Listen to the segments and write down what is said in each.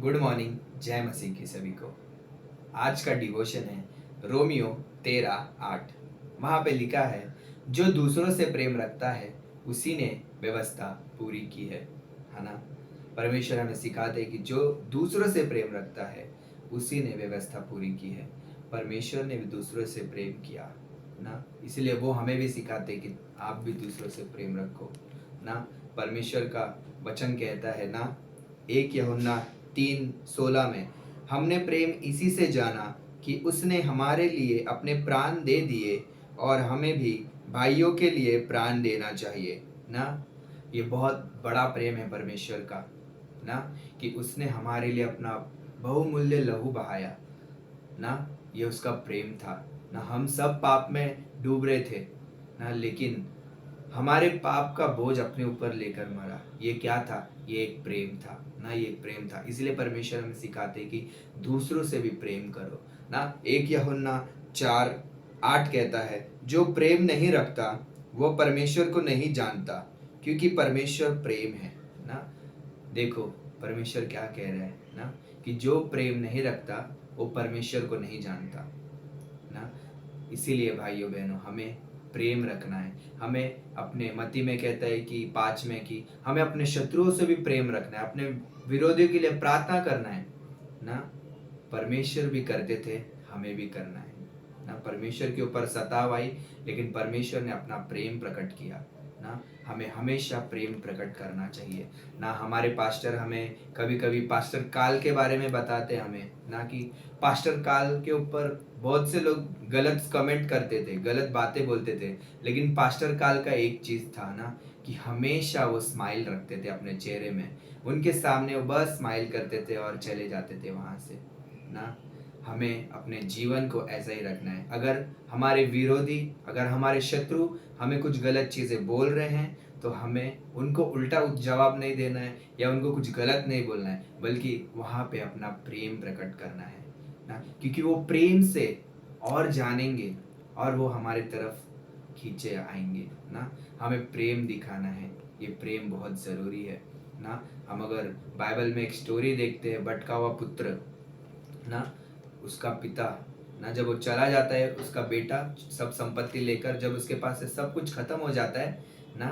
Good morning. जय मसीह की सभी को। आज का डिवोशन है रोमियो 13:8। वहाँ पे लिखा है, जो दूसरों से प्रेम रखता है उसी ने व्यवस्था पूरी की है ना। परमेश्वर हमें सिखाते हैं कि जो दूसरों से प्रेम रखता है उसी ने व्यवस्था पूरी की है। परमेश्वर ने भी दूसरों से प्रेम किया ना, इसलिए वो हमें भी सिखाते हैं कि आप भी दूसरों से प्रेम रखो ना। परमेश्वर का वचन कहता है ना, 1 यूहन्ना 3:16 में, हमने प्रेम इसी से जाना कि उसने हमारे लिए अपने प्राण दे दिए और हमें भी भाइयों के लिए प्राण देना चाहिए ना। ये बहुत बड़ा प्रेम है परमेश्वर का ना, कि उसने हमारे लिए अपना बहुमूल्य लहू बहाया ना। ये उसका प्रेम था ना। हम सब पाप में डूब रहे थे ना, लेकिन हमारे पाप का बोझ अपने ऊपर लेकर मरा। ये क्या था? ये एक प्रेम था ना, ये एक प्रेम था। इसलिए परमेश्वर हमें सिखाते कि दूसरों से भी प्रेम करो ना। 1 यूहन्ना 4:8 कहता है, जो प्रेम नहीं रखता वो परमेश्वर को नहीं जानता, क्योंकि परमेश्वर प्रेम है ना। देखो परमेश्वर क्या कह रहा है ना, कि जो प्रेम नहीं रखता वो परमेश्वर को नहीं जानता ना। इसीलिए भाइयों बहनों, हमें प्रेम रखना है। हमें अपने मत्ती में कहता है कि 5 में कि हमें अपने शत्रुओं से भी प्रेम रखना है, अपने विरोधियों के लिए प्रार्थना करना है ना। परमेश्वर भी करते थे, हमें भी करना है ना। परमेश्वर के ऊपर सताव आई, लेकिन परमेश्वर ने अपना प्रेम प्रकट किया ना। हमें हमेशा प्रेम प्रकट करना चाहिए ना। हमारे पास्टर हमें कभी कभी पास्टर काल के बारे में बताते हमें ना, कि पास्टर काल के ऊपर बहुत से लोग गलत कमेंट करते थे, गलत बातें बोलते थे, लेकिन पास्टर काल का एक चीज था ना, कि हमेशा वो स्माइल रखते थे अपने चेहरे में। उनके सामने वो बस स्माइल करते थे और चले जाते थे वहां से ना। हमें अपने जीवन को ऐसा ही रखना है। अगर हमारे विरोधी, अगर हमारे शत्रु हमें कुछ गलत चीजें बोल रहे हैं, तो हमें उनको उल्टा जवाब नहीं देना है या उनको कुछ गलत नहीं बोलना है, बल्कि वहां पे अपना प्रेम प्रकट करना है ना। क्योंकि वो प्रेम से और जानेंगे और वो हमारी तरफ खींचे आएंगे ना। हमें प्रेम दिखाना है, ये प्रेम बहुत जरूरी है ना। हम अगर बाइबल में एक स्टोरी देखते हैं, भटका हुआ पुत्र ना, उसका पिता ना जब वो चला जाता है, उसका बेटा सब संपत्ति लेकर, जब उसके पास से सब कुछ खत्म हो जाता है ना,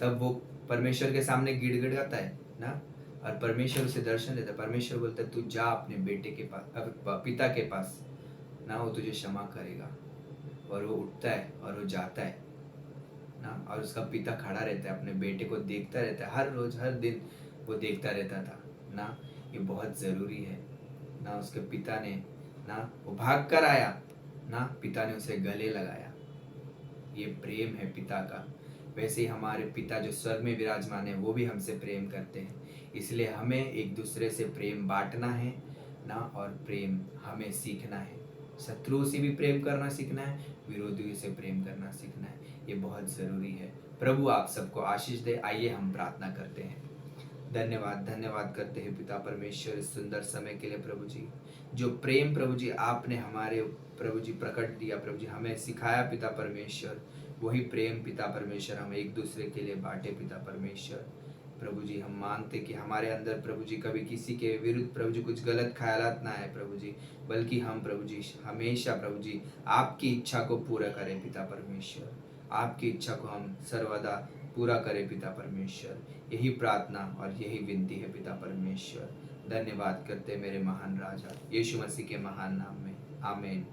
तब वो परमेश्वर के सामने गिड़गिड़ाता है ना। और परमेश्वर उसे दर्शन देता है। परमेश्वर बोलता है, तू जा अपने बेटे के पास, पिता के पास ना, वो तुझे क्षमा करेगा। और वो उठता है और वो जाता है ना, और उसका पिता खड़ा रहता है, अपने बेटे को देखता रहता है, हर रोज हर दिन वो देखता रहता था ना। ये बहुत जरूरी है ना। उसके पिता ने ना, वो भाग कर आया ना, पिता ने उसे गले लगाया। ये प्रेम है पिता का। वैसे ही हमारे पिता जो स्वर्ग में विराजमान है, वो भी हमसे प्रेम करते हैं। इसलिए हमें एक दूसरे से प्रेम बांटना है ना, और प्रेम हमें सीखना है। शत्रुओं से भी प्रेम करना सीखना है, विरोधियों से प्रेम करना सीखना है। ये बहुत जरूरी है। प्रभु आप सबको आशीष दे। आइए हम प्रार्थना करते हैं। धन्यवाद धन्यवाद करते हैं पिता परमेश्वर इस सुंदर समय के लिए। प्रभु जी, जो प्रेम प्रभु जी आपने हमारे प्रभु जी प्रकट दिया, प्रभु जी हमें सिखाया पिता परमेश्वर, वही प्रेम पिता परमेश्वर हम एक दूसरे के लिए बांटे पिता परमेश्वर। प्रभु जी हम मांगते कि हमारे अंदर प्रभु जी कभी किसी के विरुद्ध प्रभु जी कुछ गलत ख्यालात ना आए प्रभु जी, बल्कि हम प्रभु जी हमेशा प्रभु जी आपकी इच्छा को पूरा करें पिता परमेश्वर। आपकी इच्छा को हम सर्वदा पूरा करें पिता परमेश्वर। यही प्रार्थना और यही विनती है पिता परमेश्वर। धन्यवाद करते मेरे महान राजा यीशु मसीह के महान नाम में, आमीन।